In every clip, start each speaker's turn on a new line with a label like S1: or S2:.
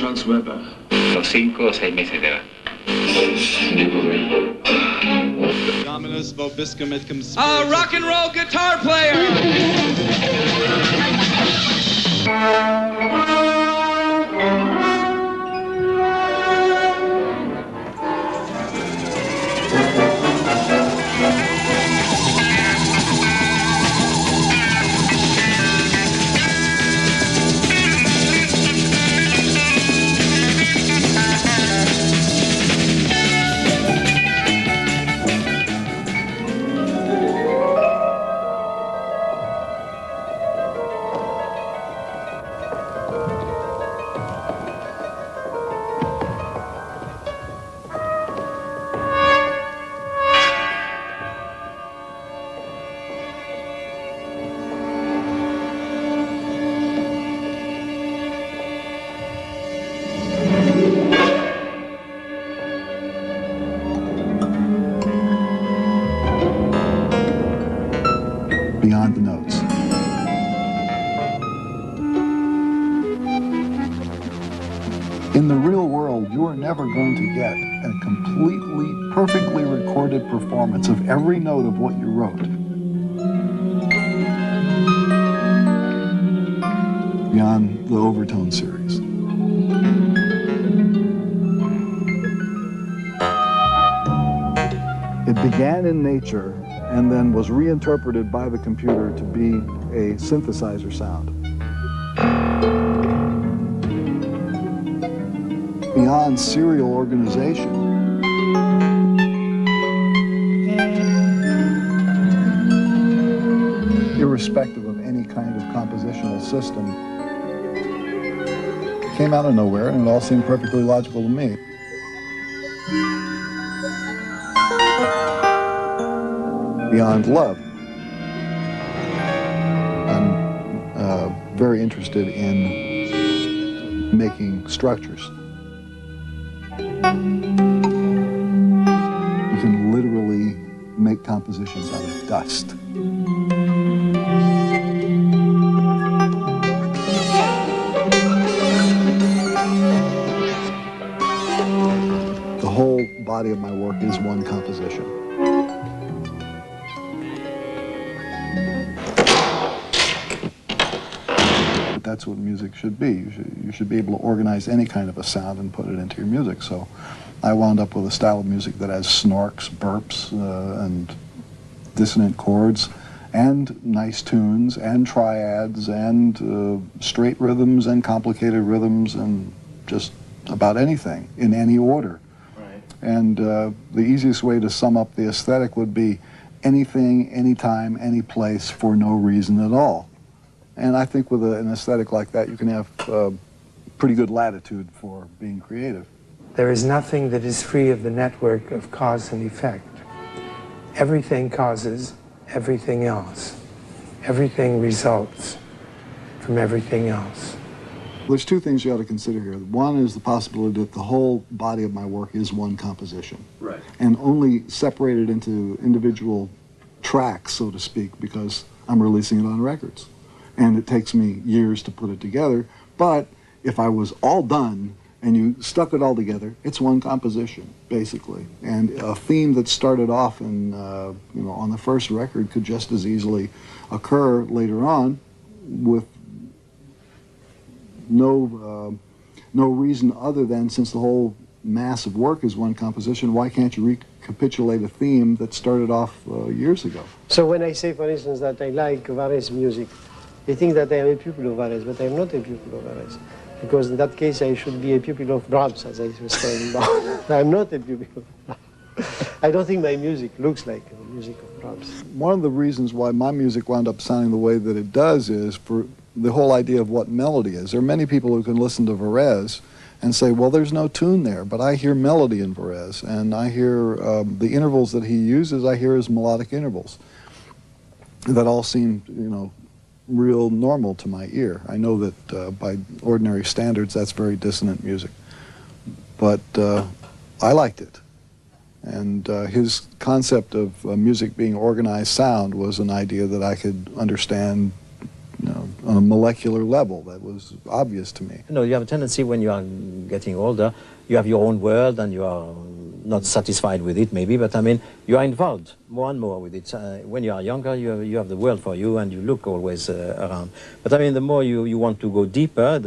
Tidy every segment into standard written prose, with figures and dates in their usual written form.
S1: Franz Weber.
S2: Los 5 o 6 meses de edad.
S3: A rock and roll guitar player.
S4: Beyond the notes. In the real world, you are never going to get a completely, perfectly recorded performance of every note of what you wrote. Beyond the overtone series. It began in nature and then was reinterpreted by the computer to be a synthesizer sound. Beyond serial organization. Irrespective of any kind of compositional system, it came out of nowhere and it all seemed perfectly logical to me. Beyond love. I'm very interested in making structures. You can literally make compositions out of dust. The whole body of my work is one composition. That's what music should be. You should be able to organize any kind of a sound and put it into your music. So I wound up with a style of music that has snorks, burps, and dissonant chords, and nice tunes, and triads, and straight rhythms, and complicated rhythms, and just about anything in any order. Right. And the easiest way to sum up the aesthetic would be anything, anytime, any place, for no reason at all. And I think with an aesthetic like that, you can have pretty good latitude for being creative.
S5: There is nothing that is free of the network of cause and effect. Everything causes everything else. Everything results from everything else.
S4: There's two things you ought to consider here. One is the possibility that the whole body of my work is one composition. Right. And only separated into individual tracks, so to speak, because I'm releasing it on records. And it takes me years to put it together, but if I was all done and you stuck it all together, it's one composition, basically. And a theme that started off in, on the first record could just as easily occur later on with no reason other than, since the whole mass of work is one composition, why can't you recapitulate a theme that started off years ago?
S6: So when I say, for instance, that I like Varese music, they think that I am a pupil of Varese, but I am not a pupil of Varese. Because in that case, I should be a pupil of Brahms, as I was saying about. I am not a pupil of Brahms. I don't think my music looks like the music of Brahms.
S4: One of the reasons why my music wound up sounding the way that it does is for the whole idea of what melody is. There are many people who can listen to Varese and say, well, there's no tune there, but I hear melody in Varese, and I hear the intervals that he uses, I hear as melodic intervals. That all seem, real normal to my ear. I know that by ordinary standards that's very dissonant music, but I liked it. And his concept of music being organized sound was an idea that I could understand on a molecular level. That was obvious to me.
S1: You have a tendency when you are getting older, you have your own world and you are not satisfied with it maybe, but I mean, you are involved more and more with it. When you are younger, you have the world for you and you look always around. But I mean, the more you want to go deeper,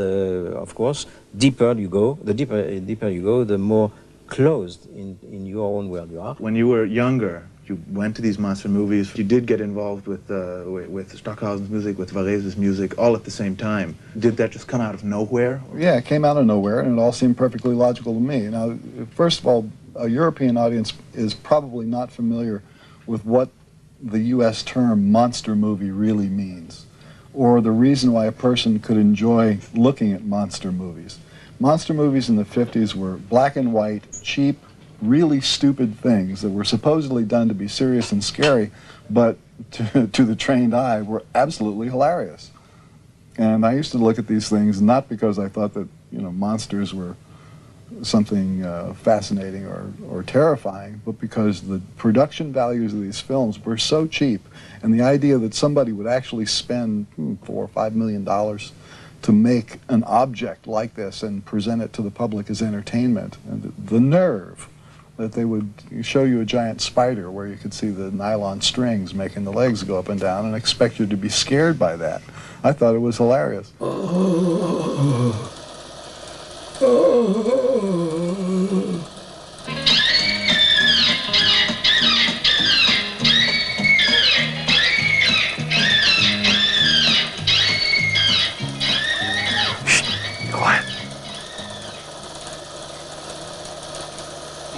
S1: of course, deeper you go, the deeper you go, the more closed in your own world you are.
S7: When you were younger, you went to these monster movies. You did get involved with Stockhausen's music, with Varèse's music, all at the same time. Did that just come out of nowhere?
S4: Yeah, it came out of nowhere, and it all seemed perfectly logical to me. Now, first of all, a European audience is probably not familiar with what the U.S. term monster movie really means, or the reason why a person could enjoy looking at monster movies. Monster movies in the 50s were black and white, cheap, really stupid things that were supposedly done to be serious and scary, but to the trained eye were absolutely hilarious. And I used to look at these things not because I thought that, you know, monsters were something fascinating or terrifying, but because the production values of these films were so cheap, and the idea that somebody would actually spend $4 or $5 million to make an object like this and present it to the public as entertainment, and the nerve that they would show you a giant spider where you could see the nylon strings making the legs go up and down and expect you to be scared by that. I thought it was hilarious.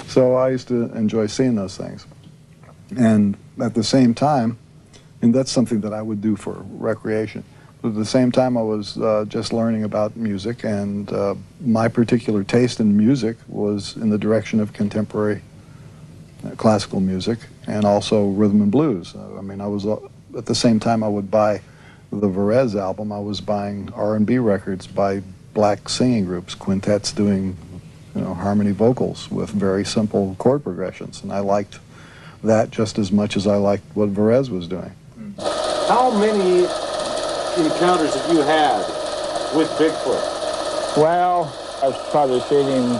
S4: So I used to enjoy seeing those things. And at the same time, and that's something that I would do for recreation. But at the same time, I was just learning about music, and my particular taste in music was in the direction of contemporary classical music and also rhythm and blues. I mean, I was, at the same time I would buy the Varèse album, I was buying R&B records by black singing groups, quintets doing, you know, harmony vocals with very simple chord progressions, and I liked that just as much as I liked what Varèse was doing.
S8: How many encounters have you had with Bigfoot?
S9: Well, I've probably seen him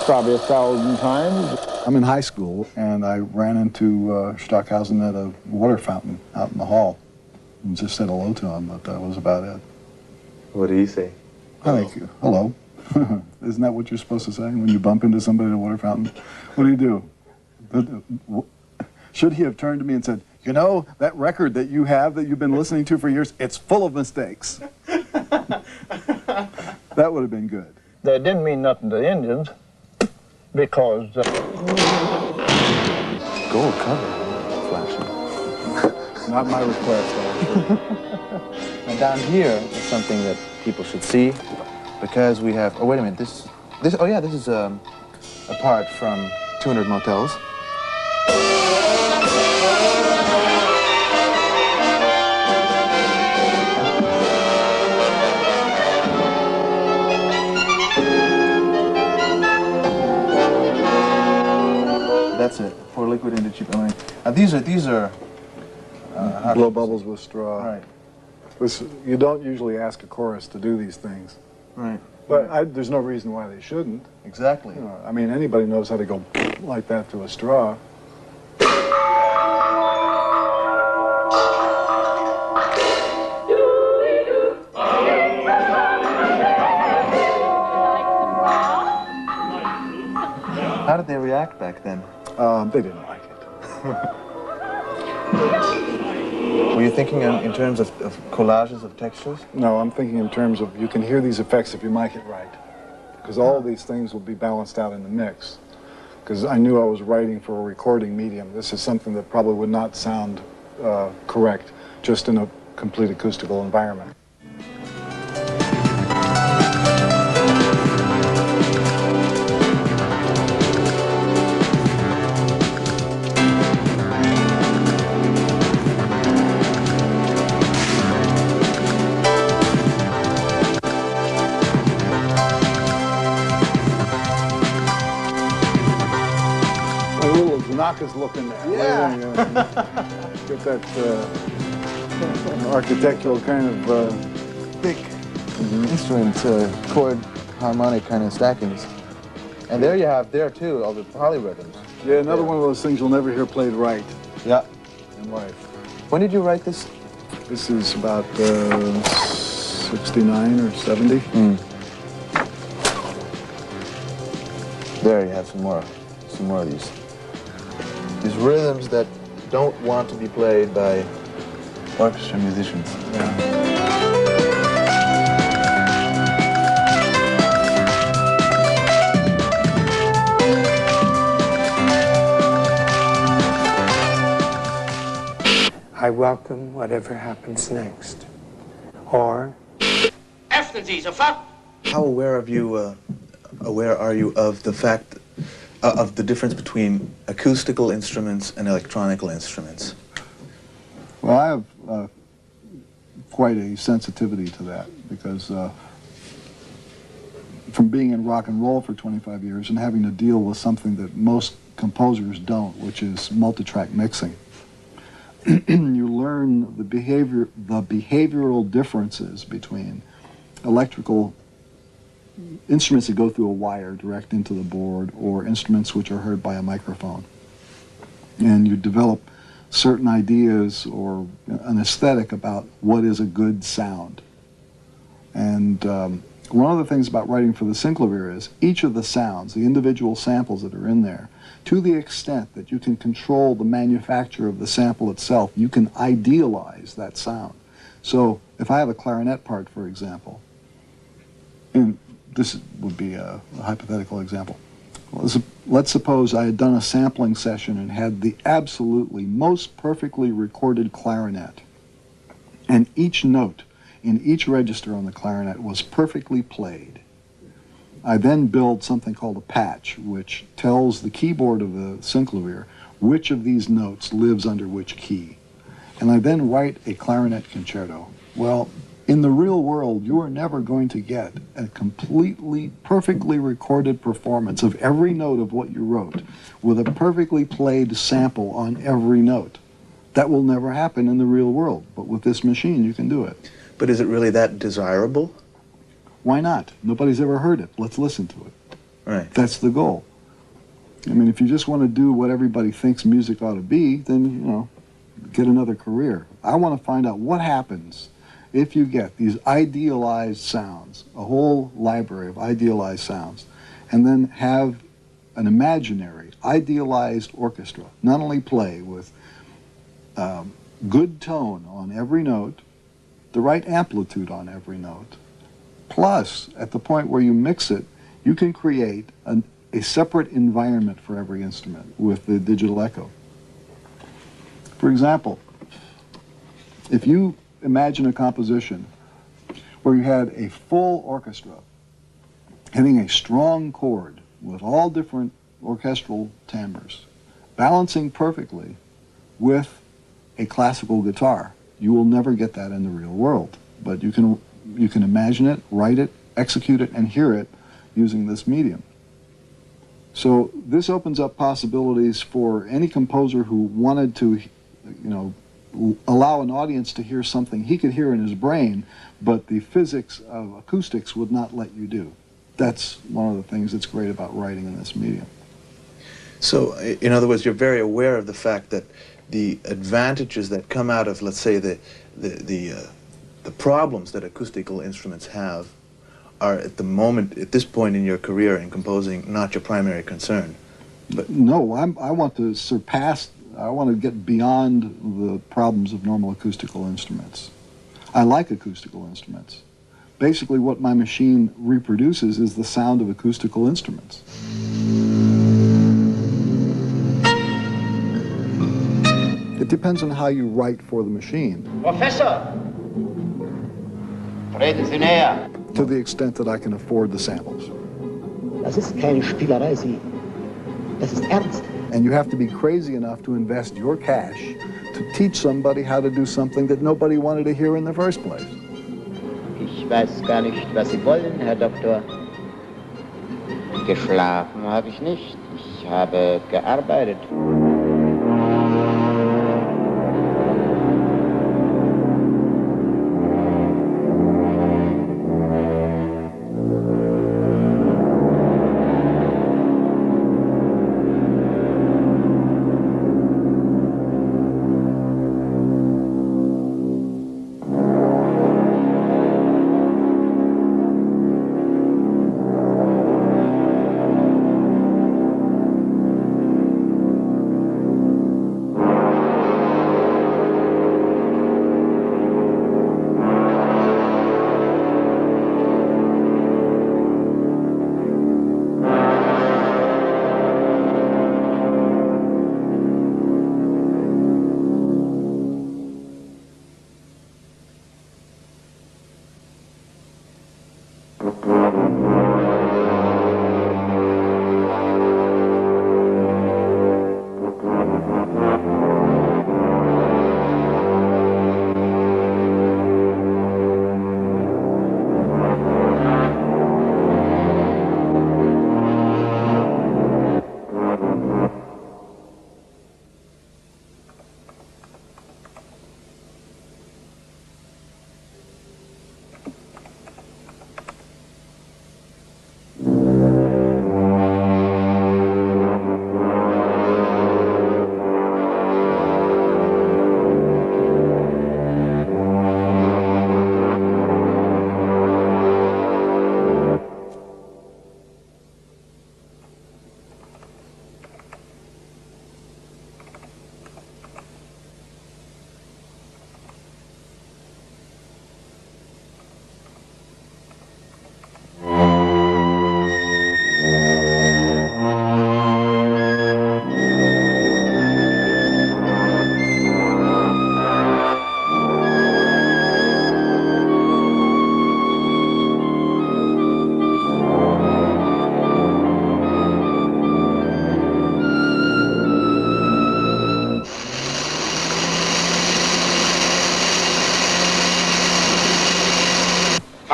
S9: probably 1,000 times.
S4: I'm in high school, and I ran into Stockhausen at a water fountain out in the hall and just said hello to him, but that was about it.
S7: What did he say?
S4: Thank you. Hello. Isn't that what you're supposed to say when you bump into somebody at a water fountain? What do? Should he have turned to me and said, you know, that record that you have that you've been listening to for years, it's full of mistakes. That would have been good.
S9: They didn't mean nothing to the Indians because...
S7: Gold cover. Flashing.
S4: Not my request, actually.
S7: And down here is something that people should see, because we have... Oh, wait a minute. This is a part from 200 Motels. That's it. For liquid into cheap ammonia. Now these are
S4: blow bubbles with straw.
S7: Right.
S4: You don't usually ask a chorus to do these things.
S7: Right.
S4: But there's no reason why they shouldn't.
S7: Exactly.
S4: You know, I mean, anybody knows how to go like that to a straw.
S7: How did they react back then?
S4: They didn't like it.
S7: Were you thinking in terms of collages of textures?
S4: No, I'm thinking in terms of you can hear these effects if you mic it right. Because all of these things will be balanced out in the mix. Because I knew I was writing for a recording medium. This is something that probably would not sound correct just in a complete acoustical environment. Knockers looking there.
S7: Yeah.
S4: Get that architectural kind of
S7: thick instrument, chord, harmonic kind of stackings. And there you have, there too, all the polyrhythms.
S4: Yeah, another one of those things you'll never hear played right.
S7: Yeah.
S4: In life.
S7: When did you write this?
S4: This is about 69 or 70.
S7: There you have some more of these rhythms that don't want to be played by orchestra musicians.
S4: Yeah.
S5: I welcome whatever happens next. Or
S3: Öffnen Sie sofort!
S7: How aware are you of the fact of the difference between acoustical instruments and electronical instruments?
S4: Well, I have quite a sensitivity to that because from being in rock and roll for 25 years and having to deal with something that most composers don't, which is multi-track mixing. You learn the behavioral differences between electrical instruments that go through a wire direct into the board or instruments which are heard by a microphone. And you develop certain ideas or an aesthetic about what is a good sound. And one of the things about writing for the synclavier is each of the sounds, the individual samples that are in there, to the extent that you can control the manufacture of the sample itself, you can idealize that sound. So if I have a clarinet part, for example, and this would be a hypothetical example. Let's suppose I had done a sampling session and had the absolutely most perfectly recorded clarinet, and each note in each register on the clarinet was perfectly played. I then build something called a patch, which tells the keyboard of the synclavier which of these notes lives under which key. And I then write a clarinet concerto. Well, in the real world, you are never going to get a completely, perfectly recorded performance of every note of what you wrote with a perfectly played sample on every note. That will never happen in the real world, but with this machine, you can do it.
S7: But is it really that desirable?
S4: Why not? Nobody's ever heard it. Let's listen to it.
S7: Right.
S4: That's the goal. I mean, if you just want to do what everybody thinks music ought to be, then, you know, get another career. I want to find out what happens if you get these idealized sounds, a whole library of idealized sounds, and then have an imaginary, idealized orchestra, not only play with good tone on every note, the right amplitude on every note, plus, at the point where you mix it, you can create a separate environment for every instrument with the digital echo. For example, if you imagine a composition where you had a full orchestra hitting a strong chord with all different orchestral timbres, balancing perfectly with a classical guitar, you will never get that in the real world. But you can imagine it, write it, execute it, and hear it using this medium. So this opens up possibilities for any composer who wanted to, you know, allow an audience to hear something he could hear in his brain, but the physics of acoustics would not let you do. That's one of the things that's great about writing in this medium.
S7: So, in other words, you're very aware of the fact that the advantages that come out of, let's say, the problems that acoustical instruments have are at this point in your career in composing, not your primary concern. But
S4: no, I want to surpass, I want to get beyond the problems of normal acoustical instruments. I like acoustical instruments. Basically what my machine reproduces is the sound of acoustical instruments. It depends on how you write for the machine.
S10: Professor! Treten Sie näher.
S4: To the extent that I can afford the samples.
S6: Das ist keine Spielerei, das ist ernst.
S4: And you have to be crazy enough to invest your cash to teach somebody how to do something that nobody wanted to hear in the first place.
S10: Ich weiß gar nicht, was Sie wollen, Herr Doktor. Geschlafen habe ich nicht. Ich habe gearbeitet.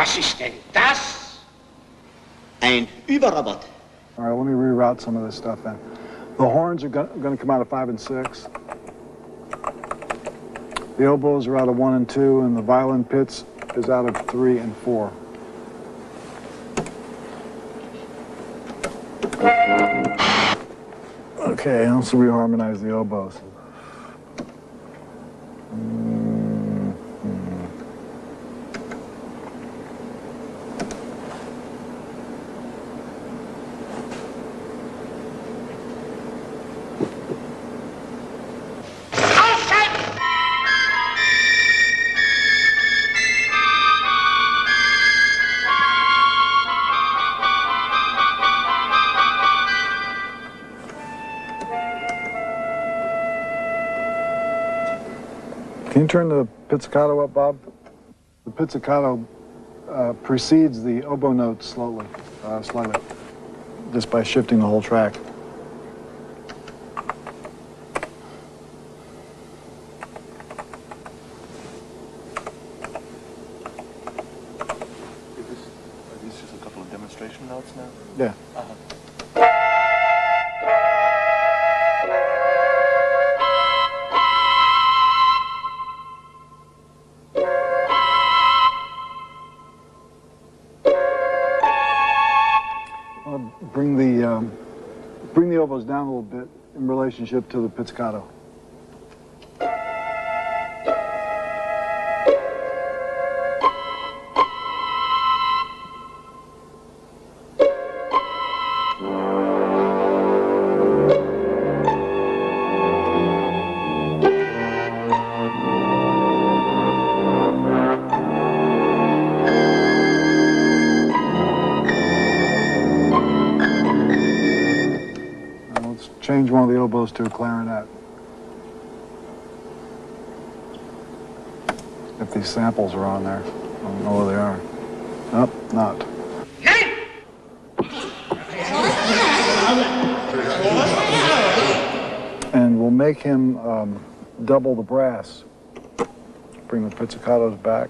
S3: Was ist denn das?
S10: Ein Überrobot.
S4: All right, let me reroute some of this stuff then. The horns are going to come out of 5 and 6. The oboes are out of 1 and 2, and the violin pits is out of 3 and 4. Okay, let's reharmonize the oboes. Can you turn the pizzicato up, Bob? The pizzicato precedes the oboe note slightly, just by shifting the whole track.
S7: Are these just a couple of demonstration notes now?
S4: Yeah. Bring the oboes down a little bit in relationship to the pizzicato. Change one of the oboes to a clarinet. If these samples are on there, I don't know where they are. Nope, not. And we'll make him double the brass. Bring the pizzicatos back.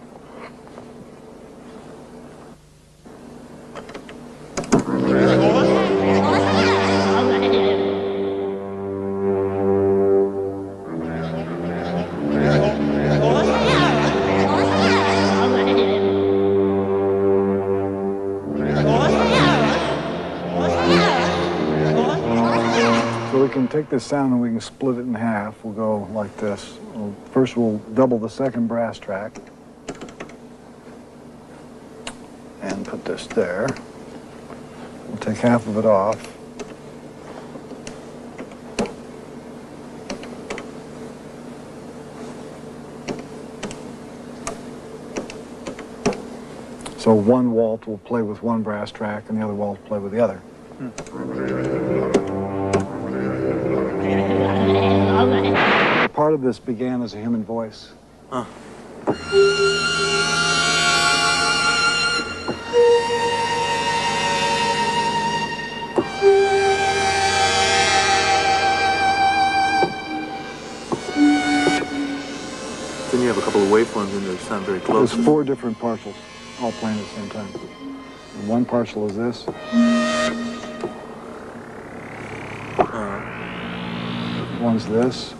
S4: Take this sound and we can split it in half. We'll go like this. First we'll double the second brass track and put this there. We'll take half of it off. So one walt will play with one brass track and the other walt will play with the other. Part of this began as a human voice.
S7: Then you have a couple of waveforms in there that sound very close.
S4: There's 4 different partials, all playing at the same time. And one partial is this. One's this.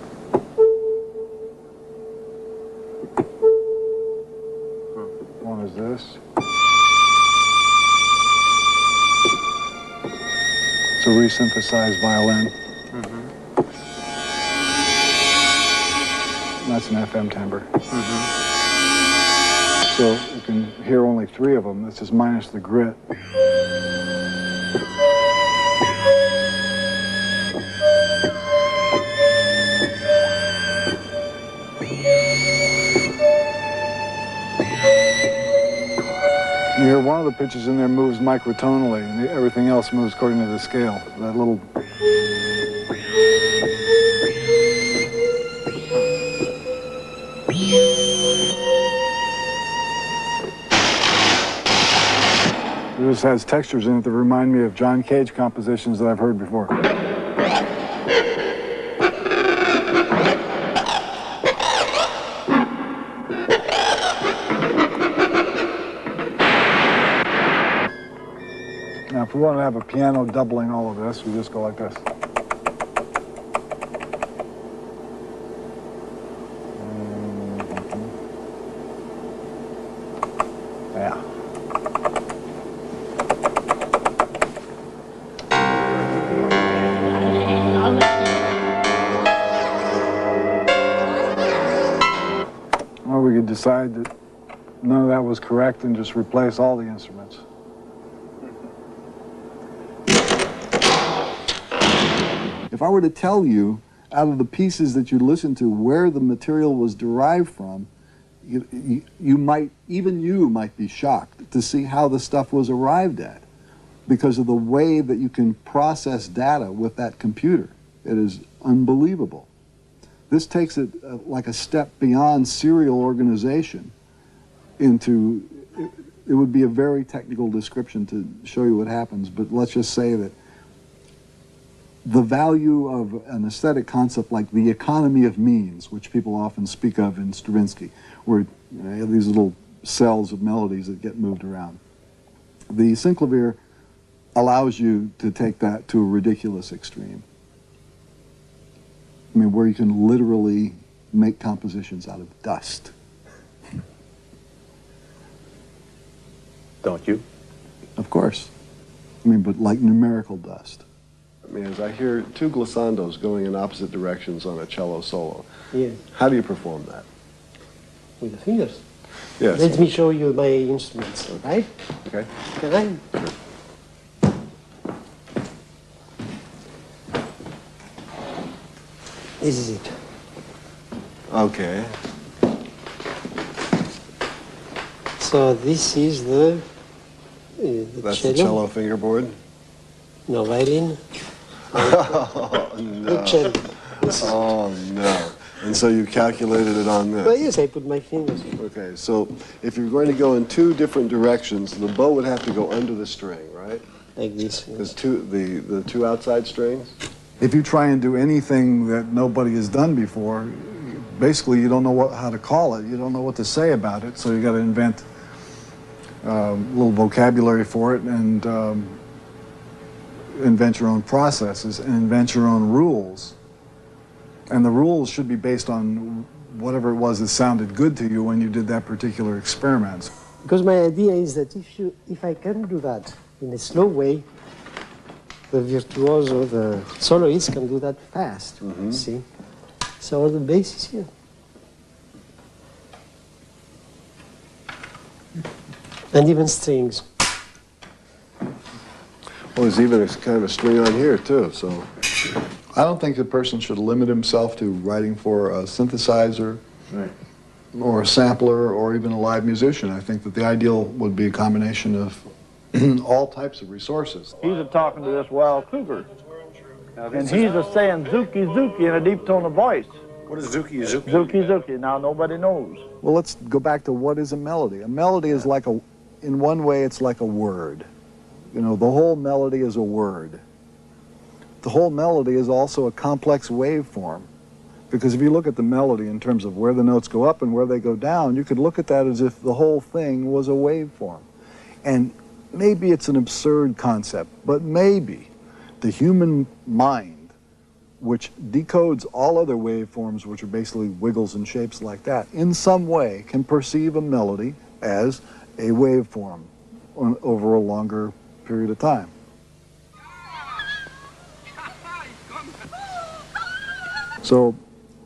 S4: One is this. It's a resynthesized violin. And that's an FM timbre. So you can hear only 3 of them. This is minus the grit. You hear one of the pitches in there moves microtonally, and everything else moves according to the scale. That little... This has textures in it that remind me of John Cage compositions that I've heard before. we want to have a piano doubling all of this, we just go like this. Yeah. Or we could decide that none of that was correct and just replace all the instruments. If I were to tell you, out of the pieces that you listen to, where the material was derived from, you might, even you might be shocked to see how the stuff was arrived at because of the way that you can process data with that computer. It is unbelievable. This takes it like a step beyond serial organization into, it would be a very technical description to show you what happens, but let's just say that the value of an aesthetic concept like the economy of means, which people often speak of in Stravinsky, where you have these little cells of melodies that get moved around. The synclavier allows you to take that to a ridiculous extreme. I mean, where you can literally make compositions out of dust.
S11: Don't you?
S4: Of course. I mean, but like numerical dust.
S11: I mean, as I hear two glissandos going in opposite directions on a cello solo,
S6: Yes.
S11: how do you perform that?
S6: With the fingers.
S11: Yes.
S6: Let me show you my instruments, all right?
S11: Okay.
S6: Can I? This is it.
S11: Okay.
S6: So this is the
S11: That's
S6: cello.
S11: the cello fingerboard?
S6: No, violin.
S11: Oh, no.
S6: Cello.
S11: Oh, no. And so you calculated it on this?
S6: Well, yes, I put my fingers.
S11: Okay, so if you're going to go in two different directions, the bow would have to go under the string, right?
S6: Like this.
S11: There's the two outside strings?
S4: If you try and do anything that nobody has done before, basically you don't know how to call it, you don't know what to say about it, so you got to invent a little vocabulary for it and invent your own processes and invent your own rules. And the rules should be based on whatever it was that sounded good to you when you did that particular experiment.
S6: Because my idea is that if I can do that in a slow way, the virtuoso, the soloist can do that fast, see? So the bass is here. And even strings.
S11: Well, there's even a kind of a string on here, too, so.
S4: I don't think a person should limit himself to writing for a synthesizer or a sampler or even a live musician. I think that the ideal would be a combination of all types of resources.
S9: He's a-talking to this wild cougar. And he's a-saying Zuki Zuki in a deep tone of voice.
S8: What is Zuki Zuki?
S9: Zuki Zuki. Now, nobody knows.
S4: Well, let's go back to what is a melody. A melody is like in one way, it's like a word. You know, the whole melody is a word. The whole melody is also a complex waveform. Because if you look at the melody in terms of where the notes go up and where they go down, you could look at that as if the whole thing was a waveform. And maybe it's an absurd concept, but maybe the human mind, which decodes all other waveforms, which are basically wiggles and shapes like that, in some way can perceive a melody as a waveform over a longer period of time. So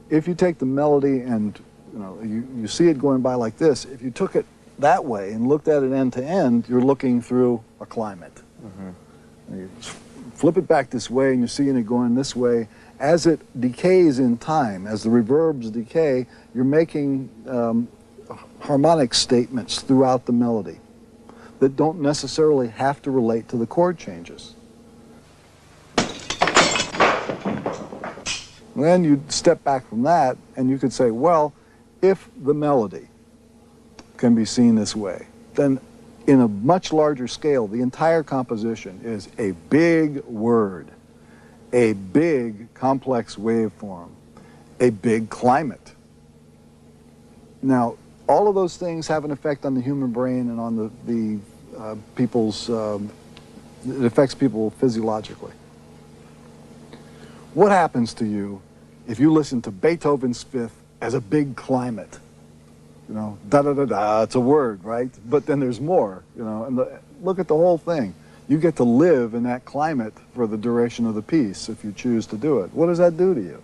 S4: if you take the melody and you see it going by like this, if you took it that way and looked at it end to end, you're looking through a climate. You flip it back this way and you're seeing it going this way. As it decays in time, as the reverbs decay, you're making harmonic statements throughout the melody that don't necessarily have to relate to the chord changes. Then you step back from that and you could say, well, if the melody can be seen this way, then in a much larger scale, the entire composition is a big word, a big complex waveform, a big climate. Now, all of those things have an effect on the human brain and on the people's It affects people physiologically. What happens to you if you listen to Beethoven's Fifth as a big climate? You know, da-da-da-da, it's a word, right? But then there's more, you know, and look at the whole thing. You get to live in that climate for the duration of the piece if you choose to do it. What does that do to you?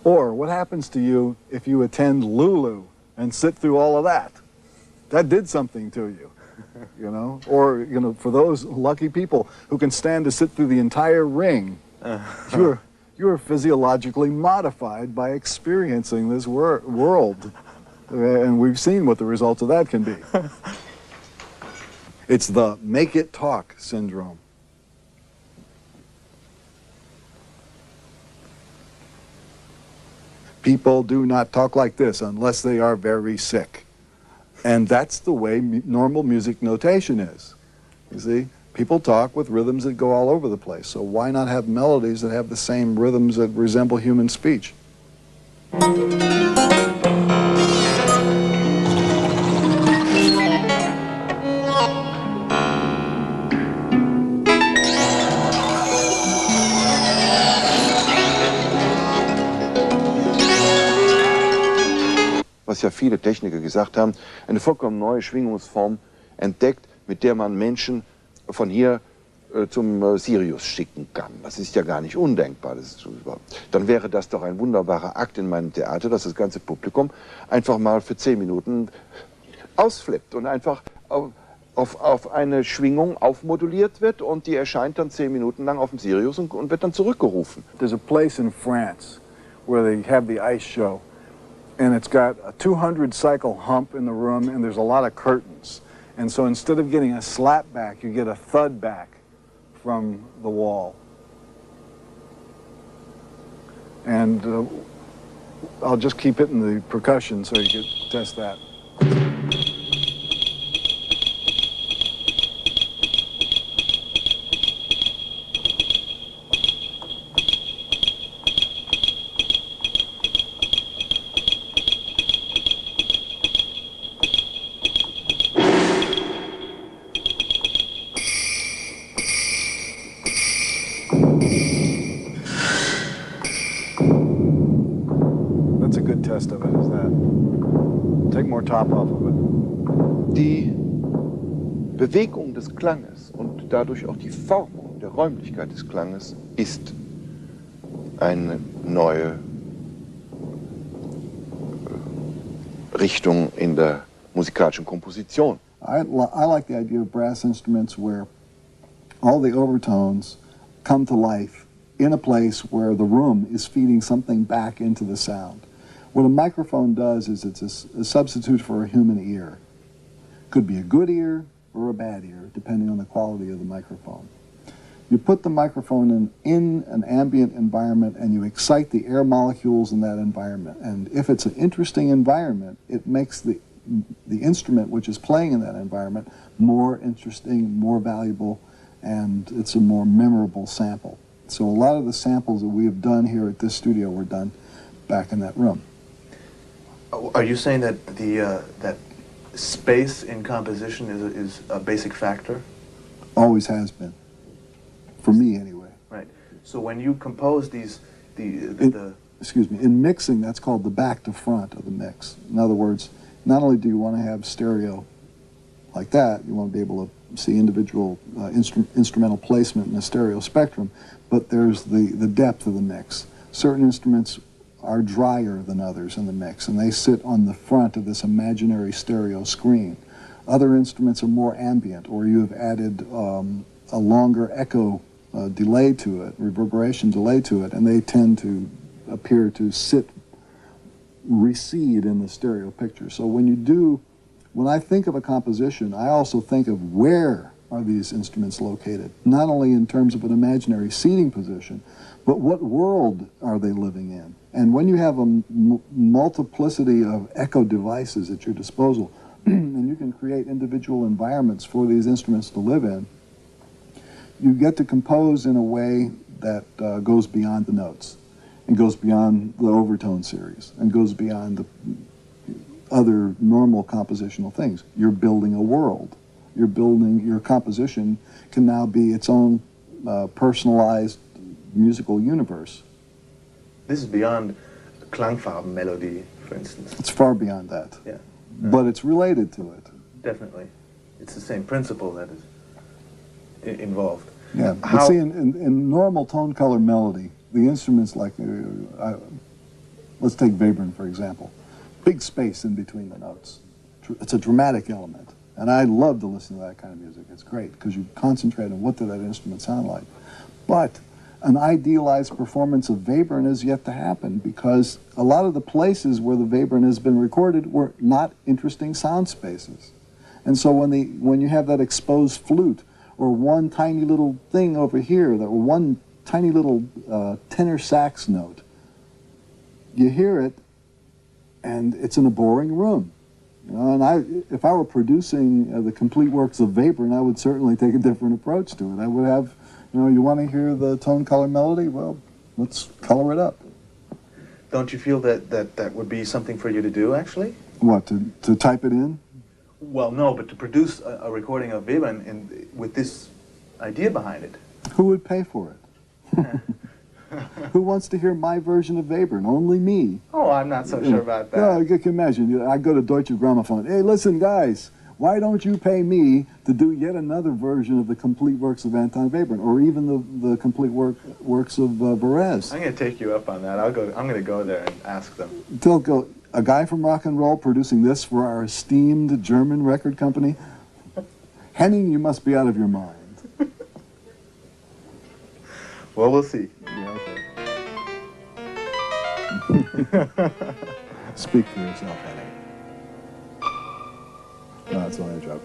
S4: Or what happens to you if you attend Lulu and sit through all of that? That did something to you, you know? Or, you know, for those lucky people who can stand to sit through the entire ring, you're physiologically modified by experiencing this world. And we've seen what the results of that can be. It's the make it talk syndrome. People do not talk like this unless they are very sick. And that's the way normal music notation is. You see, people talk with rhythms that go all over the place. So why not have melodies that have the same rhythms that resemble human speech?
S12: Was ja viele Techniker gesagt haben, eine vollkommen neue Schwingungsform entdeckt, mit der man Menschen von hier zum Sirius schicken kann. Das ist ja gar nicht undenkbar. Dann wäre das doch ein wunderbarer Akt in meinem Theater, dass das ganze Publikum einfach mal für 10 Minuten ausflippt und einfach auf eine Schwingung aufmoduliert wird und die erscheint dann 10 Minuten lang auf dem Sirius und wird dann zurückgerufen.
S4: There's a place in France where they have the ice show. And it's got a 200 cycle hump in the room, and there's a lot of curtains. And so instead of getting a slap back, you get a thud back from the wall. And I'll just keep hitting the percussion so you can test that. Test of it is that. Take more top off of it.
S12: Die Bewegung des Klanges und dadurch auch die Formung der Räumlichkeit des Klanges ist eine neue Richtung in der musikalischen Komposition.
S4: I like the idea of brass instruments where all the overtones come to life in a place where the room is feeding something back into the sound. What a microphone does is it's a substitute for a human ear. Could be a good ear or a bad ear, depending on the quality of the microphone. You put the microphone in an ambient environment and you excite the air molecules in that environment. And if it's an interesting environment, it makes the instrument which is playing in that environment more interesting, more valuable, and it's a more memorable sample. So a lot of the samples that we have done here at this studio were done back in that room.
S7: Are you saying that that space in composition is a basic factor?
S4: Always has been, for me anyway.
S7: Right. So when you compose these,
S4: excuse me, in mixing, that's called the back to front of the mix. In other words, not only do you want to have stereo like that, you want to be able to see individual instrumental placement in the stereo spectrum, but there's the depth of the mix. Certain instruments are drier than others in the mix, and they sit on the front of this imaginary stereo screen. Other instruments are more ambient, or you have added a longer echo delay to it, reverberation delay to it, and they tend to appear to recede in the stereo picture. So when I think of a composition, I also think of where are these instruments located, not only in terms of an imaginary seating position, but what world are they living in? And when you have a multiplicity of echo devices at your disposal, and you can create individual environments for these instruments to live in, you get to compose in a way that goes beyond the notes, and goes beyond the overtone series, and goes beyond the other normal compositional things. You're building a world. you're building, your composition can now be its own personalized musical universe.
S7: This is beyond Klangfarben melody, for instance.
S4: It's far beyond that.
S7: Yeah.
S4: But it's related to it.
S7: Definitely. It's the same principle that is involved.
S4: Yeah, but see, in normal tone color melody, the instruments like, let's take Webern for example, big space in between the notes. It's a dramatic element, and I love to listen to that kind of music. It's great, because you concentrate on what did that instrument sound like. But an idealized performance of Webern is yet to happen, because a lot of the places where the Webern has been recorded were not interesting sound spaces. And so when you have that exposed flute, or one tiny little thing over here, that one tiny little tenor sax note, you hear it, and it's in a boring room. You know, and if I were producing the complete works of Webern, I would certainly take a different approach to it. I would have, you know, you want to hear the tone color melody? Well, let's color it up.
S7: Don't you feel that would be something for you to do, actually?
S4: What, to type it in?
S7: Well, no, but to produce a recording of Webern with this idea behind it.
S4: Who would pay for it? Who wants to hear my version of Webern? Only me.
S7: Oh, I'm not so sure about that.
S4: No, you can imagine. I go to Deutsche Grammophon. Hey, listen, guys, why don't you pay me to do yet another version of the complete works of Anton Webern, or even the complete works of Varese?
S7: I'm going to take you up on that. I'm going to go there and ask them.
S4: They'll go, a guy from rock and roll producing this for our esteemed German record company? Henning, you must be out of your mind.
S7: Well, we'll see.
S4: Yeah, okay. Speak for yourself, Henning. No, that's only a joke.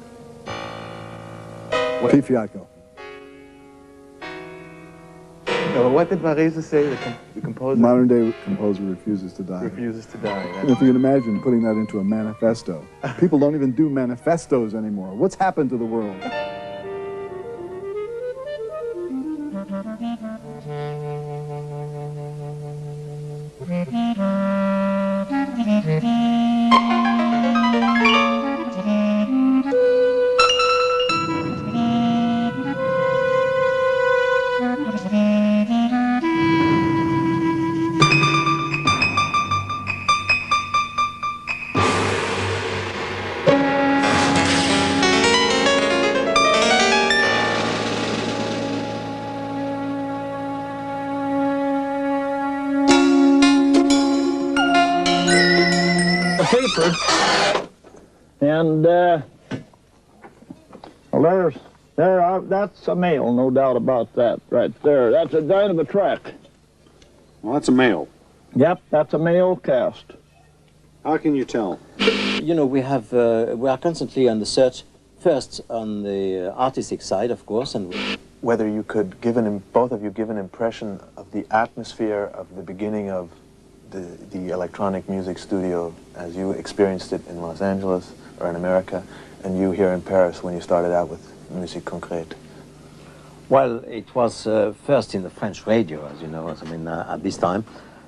S4: Peefeeyatko.
S7: No, what did Varese say? The composer?
S4: Modern day composer refuses to die.
S7: Refuses to die.
S4: And if you can imagine putting that into a manifesto. People don't even do manifestos anymore. What's happened to the world?
S9: Paper, and well, that's a male, no doubt about that, right there. That's a giant of a track.
S8: Well, that's a male.
S9: Yep, that's a male cast.
S8: How can you tell?
S1: You know, we are constantly on the search, first on the artistic side, of course, and
S7: Whether you could both of you give an impression of the atmosphere of the beginning of the electronic music studio as you experienced it in Los Angeles or in America, and you here in Paris when you started out with Musique Concrète.
S1: Well, it was first in the French radio, as you know. I mean, at this time,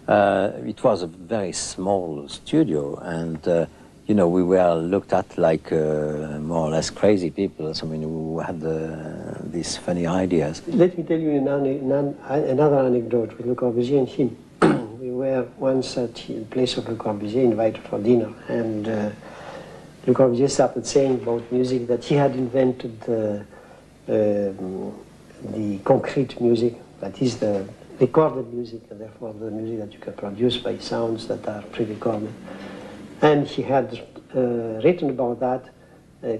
S1: it was a very small studio, and you know, we were looked at like more or less crazy people. I mean, who had these funny ideas.
S6: Let me tell you another anecdote with Le Corbusier and him. We were once at the place of Le Corbusier, invited for dinner, and Le Corbusier started saying about music that he had invented the concrete music, that is the recorded music, and therefore the music that you can produce by sounds that are pre-recorded. And he had written about that,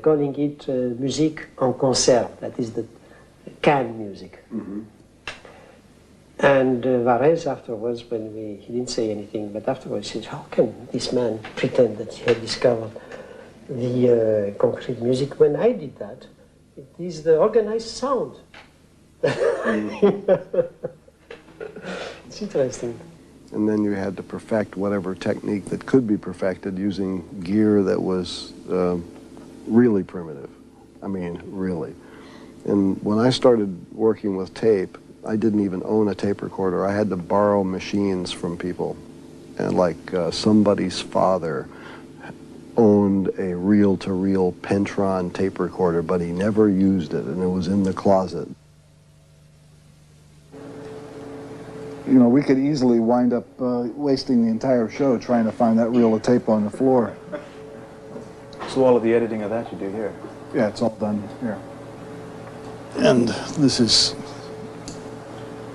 S6: calling it musique en concert, that is the can music. Mm-hmm. And Varese afterwards, he didn't say anything, but afterwards he said, how can this man pretend that he had discovered the concrete music when I did that? It is the organized sound. It's interesting.
S11: And then you had to perfect whatever technique that could be perfected using gear that was really primitive. I mean, really. And when I started working with tape, I didn't even own a tape recorder. I had to borrow machines from people. And like somebody's father owned a reel-to-reel Pentron tape recorder, but he never used it, and it was in the closet.
S4: You know, we could easily wind up wasting the entire show trying to find that reel of tape on the floor.
S7: So all of the editing of that you do here?
S4: Yeah, it's all done here. And this is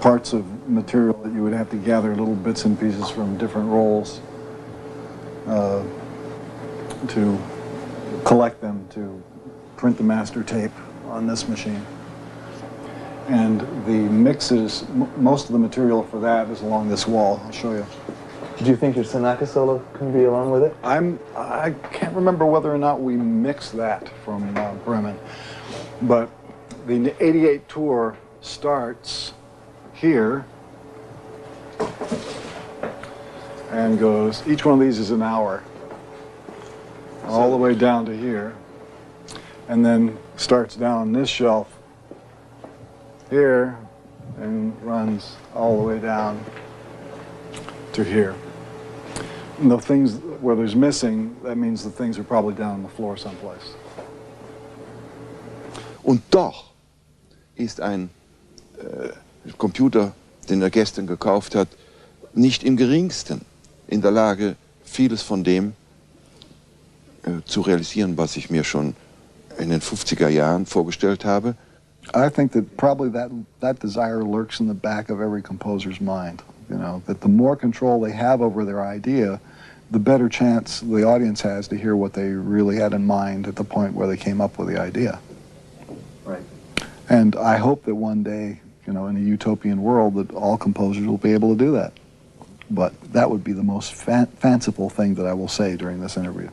S4: parts of material that you would have to gather little bits and pieces from different rolls to collect them to print the master tape on this machine. And the mixes, most of the material for that is along this wall. I'll show you.
S7: Do you think your Sanaka solo can be along with it?
S4: I can't remember whether or not we mixed that from Bremen, but the 88 tour starts here and goes, each one of these is an hour, all the way down to here, and then starts down this shelf here and runs all the way down to here. And the things where there's missing, that means the things are probably down on the floor someplace.
S12: Und doch ist ein Computer, den gestern gekauft hat, nicht im geringsten in der Lage, vieles von dem zu realisieren, was ich mir schon in den 50er Jahren vorgestellt habe.
S4: I think that probably that desire lurks in the back of every composer's mind. You know, that the more control they have over their idea, the better chance the audience has to hear what they really had in mind at the point where they came up with the idea.
S7: Right.
S4: And I hope that one day, you know, in a utopian world, that all composers will be able to do that. But that would be the most fanciful thing that I will say during this interview.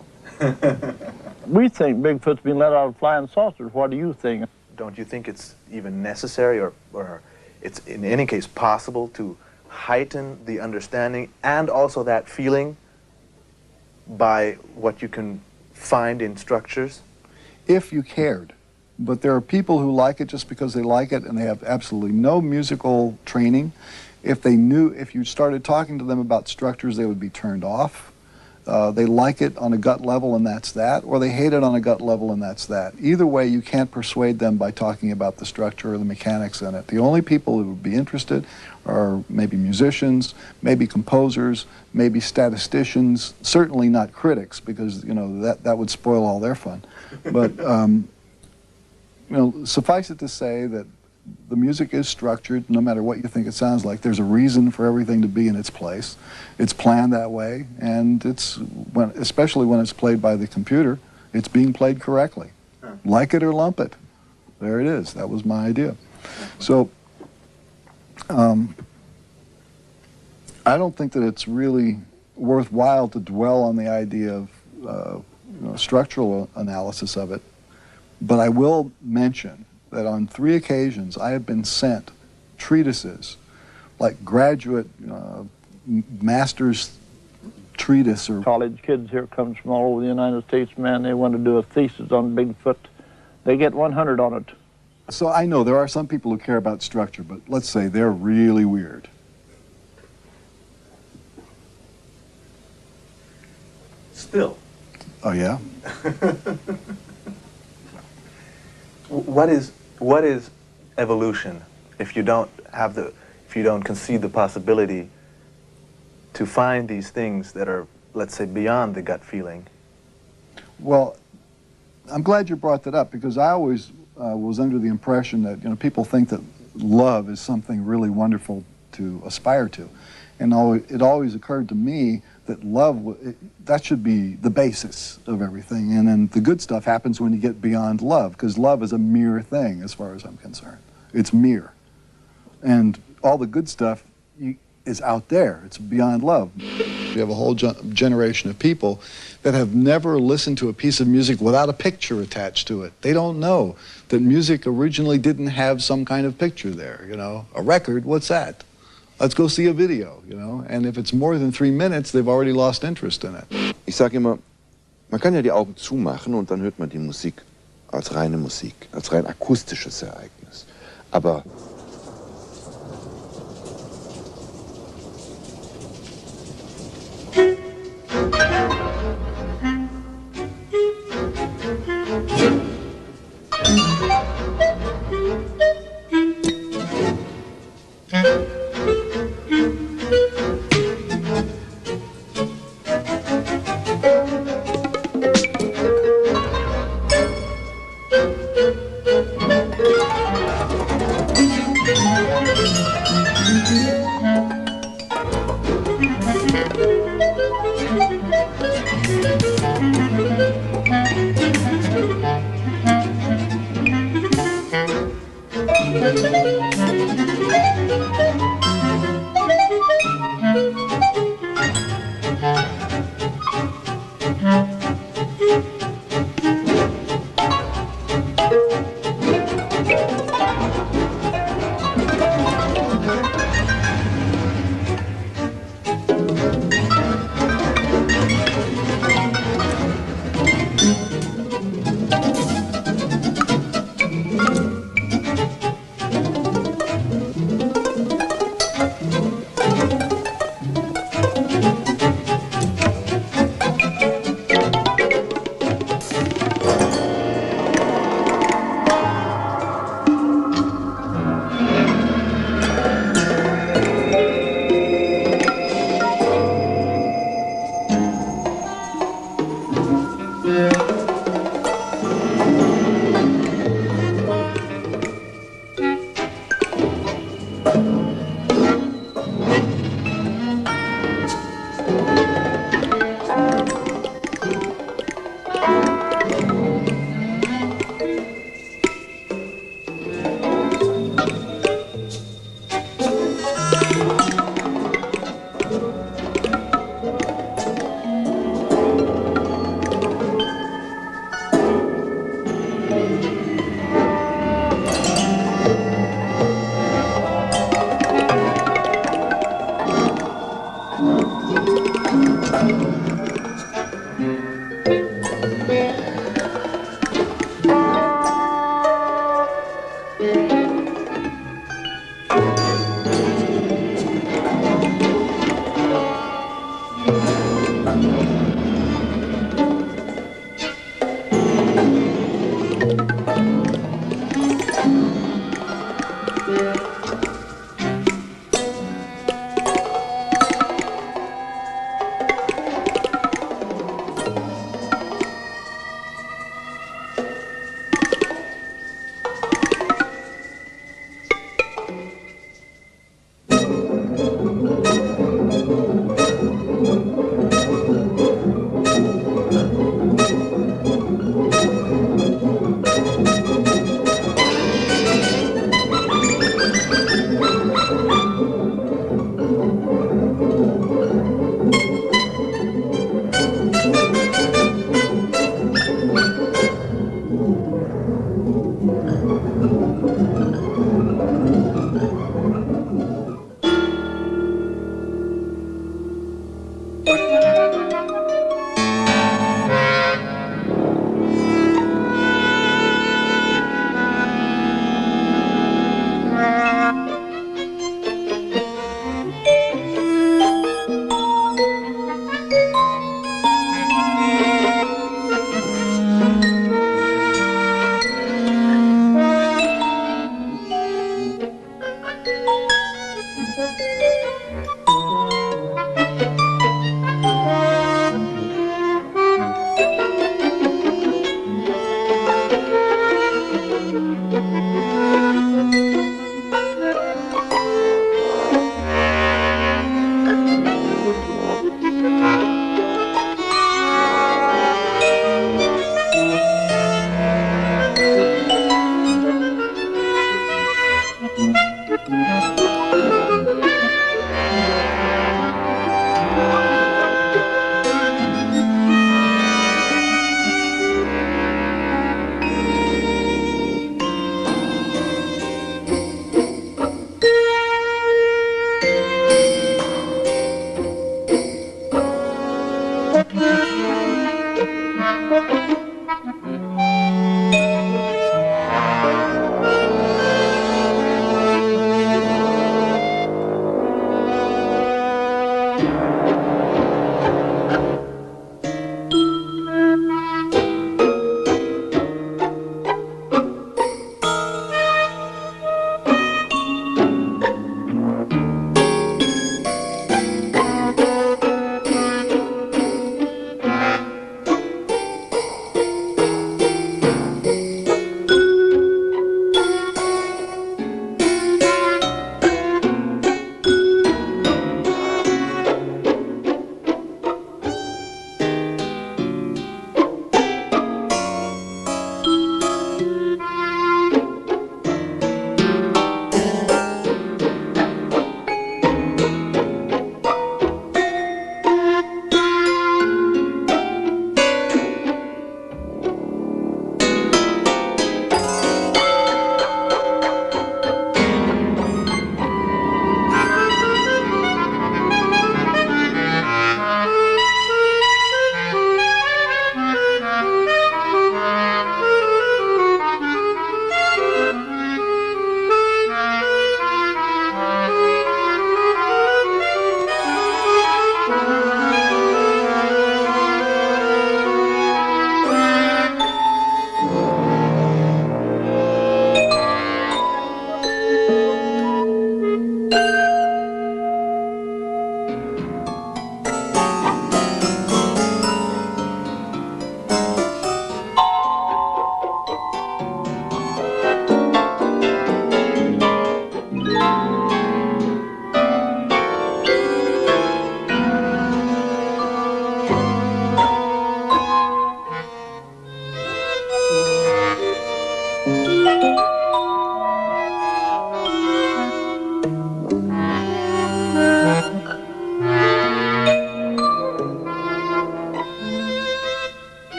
S9: We think Bigfoot's been let out of flying saucers. What do you think?
S7: Don't you think it's even necessary or it's in any case possible to heighten the understanding and also that feeling by what you can find in structures?
S4: If you cared. But there are people who like it just because they like it and they have absolutely no musical training. If you started talking to them about structures, they would be turned off. They like it on a gut level and that's that, or they hate it on a gut level and that's that. Either way, you can't persuade them by talking about the structure or the mechanics in it. The only people who would be interested are maybe musicians, maybe composers, maybe statisticians, certainly not critics, because, you know, that would spoil all their fun. But, you know, suffice it to say that the music is structured, no matter what you think it sounds like. There's a reason for everything to be in its place. It's planned that way, and especially when it's played by the computer, it's being played correctly. Like it or lump it. There it is. That was my idea. So, I don't think that it's really worthwhile to dwell on the idea of you know, structural analysis of it, but I will mention that on 3 occasions I have been sent treatises, like graduate master's treatise or...
S9: College kids here comes from all over the United States, man. They want to do a thesis on Bigfoot. They get 100 on it.
S4: So I know there are some people who care about structure, but let's say they're really weird.
S7: Still.
S4: Oh, yeah?
S7: What is evolution if you don't concede the possibility to find these things that are, let's say, beyond the gut feeling?
S4: Well, I'm glad you brought that up, because I always was under the impression that, you know, people think that love is something really wonderful to aspire to. And it always occurred to me that love, that should be the basis of everything. And then the good stuff happens when you get beyond love, because love is a mere thing as far as I'm concerned. It's mere. And all the good stuff is out there. It's beyond love. You have a whole generation of people that have never listened to a piece of music without a picture attached to it. They don't know that music originally didn't have some kind of picture there, you know. A record, what's that? Let's go see a video, you know. And if it's more than 3 minutes, they've already lost interest in it.
S12: Ich sage immer, man kann ja die Augen zumachen und dann hört man die Musik als reine Musik, als rein akustisches Ereignis. Aber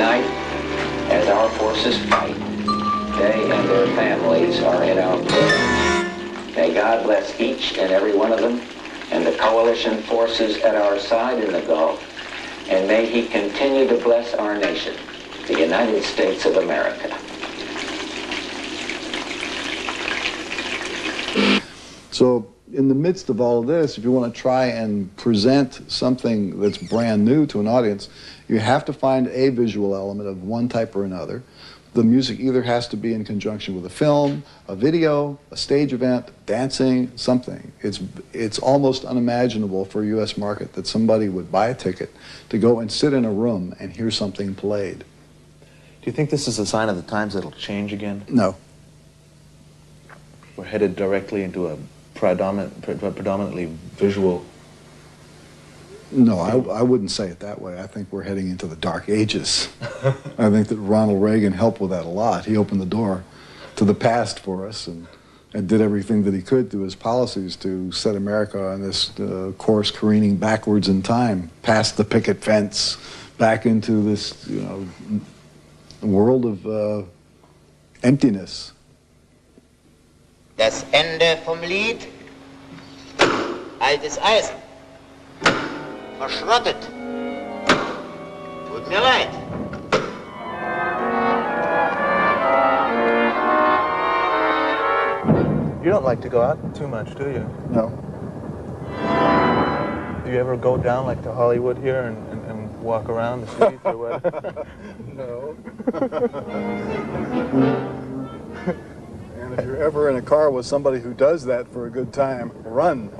S13: night, as our forces fight, they and their families are in our prayers. May God bless each and every one of them and the coalition forces at our side in the Gulf, and may He continue to bless our nation, the United States of America.
S4: So in the midst of all of this, if you want to try and present something that's brand new to an audience, you have to find a visual element of one type or another. The music either has to be in conjunction with a film, a video, a stage event, dancing, something. It's almost unimaginable for a U.S. market that somebody would buy a ticket to go and sit in a room and hear something played.
S7: Do you think this is a sign of the times that it'll change again?
S4: No.
S7: We're headed directly into a predominantly visual...
S4: No, I wouldn't say it that way. I think we're heading into the dark ages. I think that Ronald Reagan helped with that a lot. He opened the door to the past for us and did everything that he could through his policies to set America on this course careening backwards in time, past the picket fence, back into this, you know, world of emptiness.
S10: Das Ende vom Lied. Altes Eisen. Verschrottet. Tut mir leid.
S7: You don't like to go out too much, do you?
S4: No.
S7: Do you ever go down like to Hollywood here and walk around the streets or what?
S4: No. And if you're ever in a car with somebody who does that for a good time, run.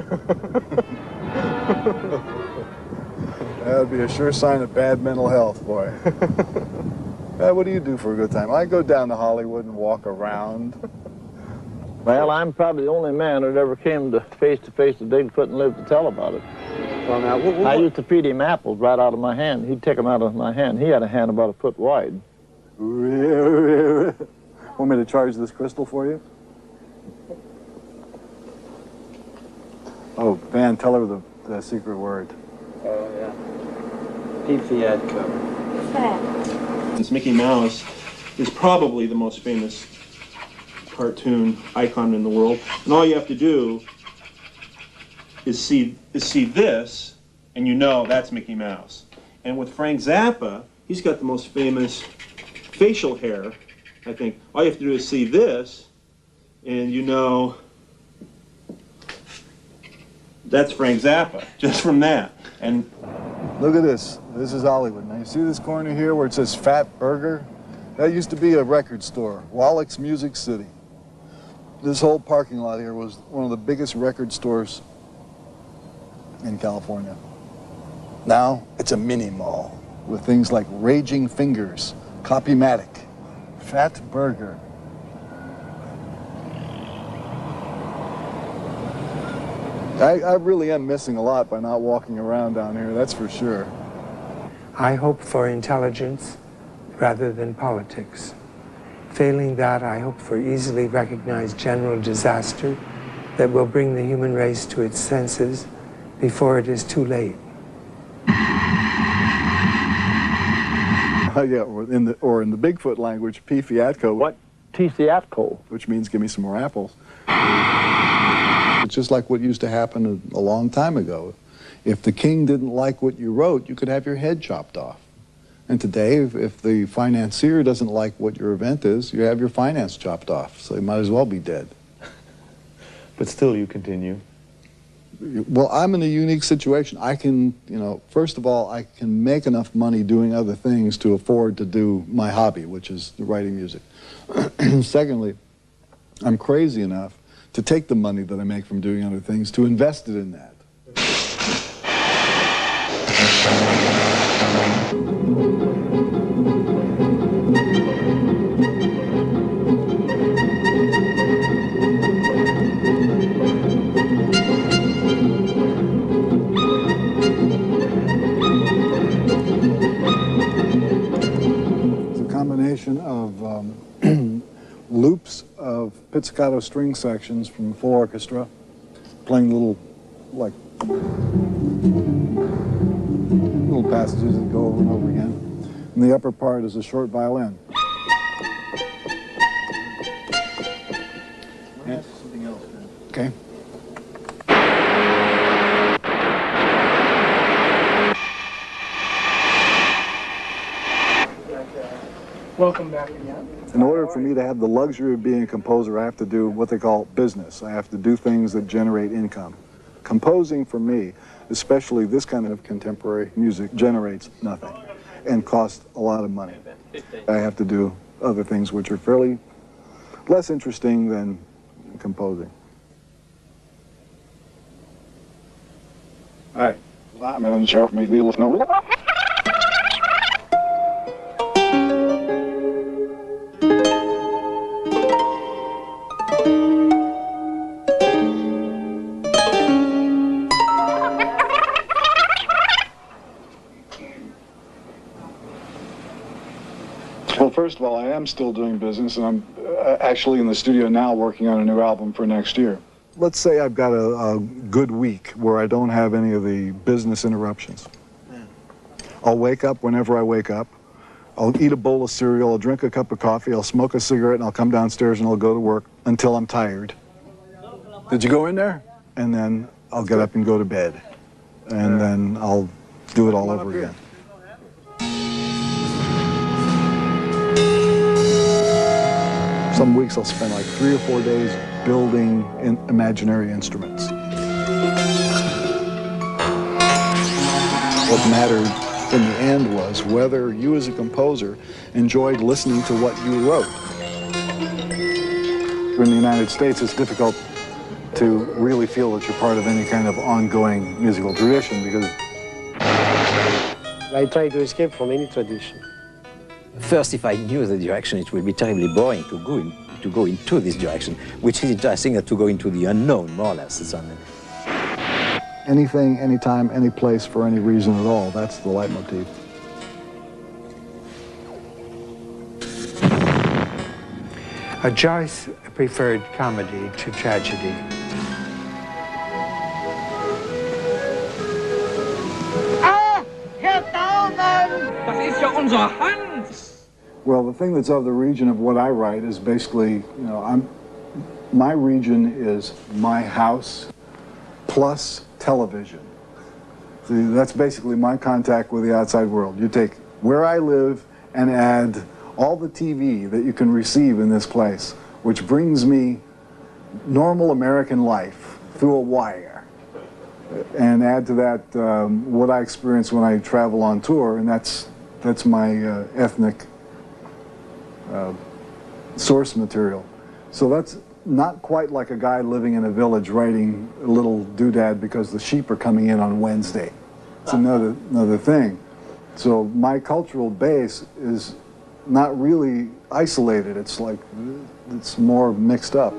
S4: That would be a sure sign of bad mental health, boy. What do you do for a good time? I go down to Hollywood and walk around.
S9: Well, I'm probably the only man that ever came to face with Bigfoot and lived to tell about it.
S4: Well, now,
S9: I used to feed him apples right out of my hand. He'd take them out of my hand. He had a hand about a foot wide.
S4: Want me to charge this crystal for you? Oh, Van, tell her the secret word.
S14: Oh, yeah. Peefeeyatko. This Mickey Mouse is probably the most famous cartoon icon in the world, and all you have to do is see this, and you know that's Mickey Mouse. And with Frank Zappa, he's got the most famous facial hair, I think. All you have to do is see this, and you know that's Frank Zappa, just from that. And
S4: look at this. This is Hollywood. Now, you see this corner here where it says Fat Burger? That used to be a record store, Wallach's Music City. This whole parking lot here was one of the biggest record stores in California. Now, it's a mini mall with things like Raging Fingers, Copymatic, Fat Burger. I really am missing a lot by not walking around down here, that's for sure.
S5: I hope for intelligence rather than politics. Failing that, I hope for easily recognized general disaster that will bring the human race to its senses before it is too late.
S4: Yeah, or in the Bigfoot language, Peefeeyatko.
S9: What? Peefeeyatko?
S4: Which means give me some more apples. It's just like what used to happen a long time ago. If the king didn't like what you wrote, you could have your head chopped off. And today, if the financier doesn't like what your event is, you have your finance chopped off. So you might as well be dead.
S7: But still you continue.
S4: Well, I'm in a unique situation. I can, you know, first of all, I can make enough money doing other things to afford to do my hobby, which is writing music. Secondly, I'm crazy enough to take the money that I make from doing other things to invest it in that. It's a combination of loops of pizzicato string sections from full orchestra, playing little passages that go over and over again. And the upper part is a short violin.
S7: Let me ask you something else, man.
S4: Okay.
S5: Welcome back again.
S4: In order for me to have the luxury of being a composer, I have to do what they call business. I have to do things that generate income. Composing for me, especially this kind of contemporary music, generates nothing and costs a lot of money. I have to do other things which are fairly less interesting than composing.
S15: Hi. I'm in charge of me deal with no.
S4: Well, first of all, I am still doing business, and I'm actually in the studio now working on a new album for next year. Let's say I've got a good week where I don't have any of the business interruptions. I'll wake up whenever I wake up. I'll eat a bowl of cereal, I'll drink a cup of coffee, I'll smoke a cigarette, and I'll come downstairs and I'll go to work until I'm tired. Did you go in there? And then I'll get up and go to bed. And then I'll do it all over again. Some weeks I'll spend like 3 or 4 days building imaginary instruments. What mattered in the end was whether you as a composer enjoyed listening to what you wrote. In the United States, it's difficult to really feel that you're part of any kind of ongoing musical tradition because
S6: I try to escape from any tradition.
S1: First, if I knew the direction, it would be terribly boring to go into this direction, which is interesting to go into the unknown, more or less. It's
S4: anything, anytime, any place, for any reason at all, that's the leitmotif.
S5: Joyce preferred comedy to tragedy.
S3: Get down, man! Das ist ja unser Hand!
S4: Well, the thing that's of the region of what I write is basically, my region is my house plus television. See, that's basically my contact with the outside world. You take where I live and add all the TV that you can receive in this place, which brings me normal American life through a wire. And add to that what I experience when I travel on tour, and that's my ethnic source material. So that's not quite like a guy living in a village writing a little doodad because the sheep are coming in on Wednesday. It's another thing. So my cultural base is not really isolated. It's like, it's more mixed up.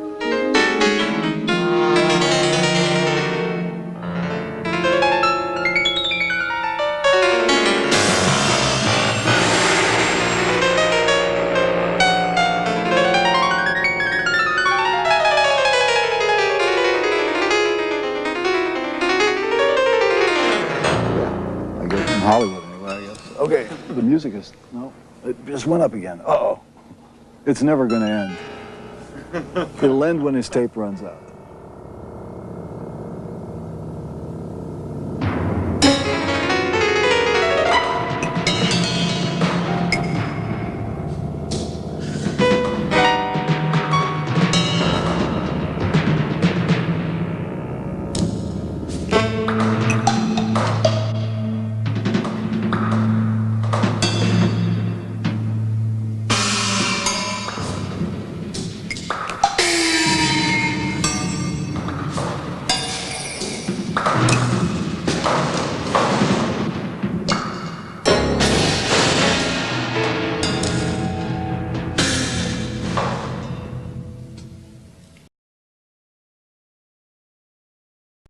S4: Hollywood anyway, I guess. Okay, the music is, no, it just went up again. Uh-oh. It's never going to end. It'll end when his tape runs out.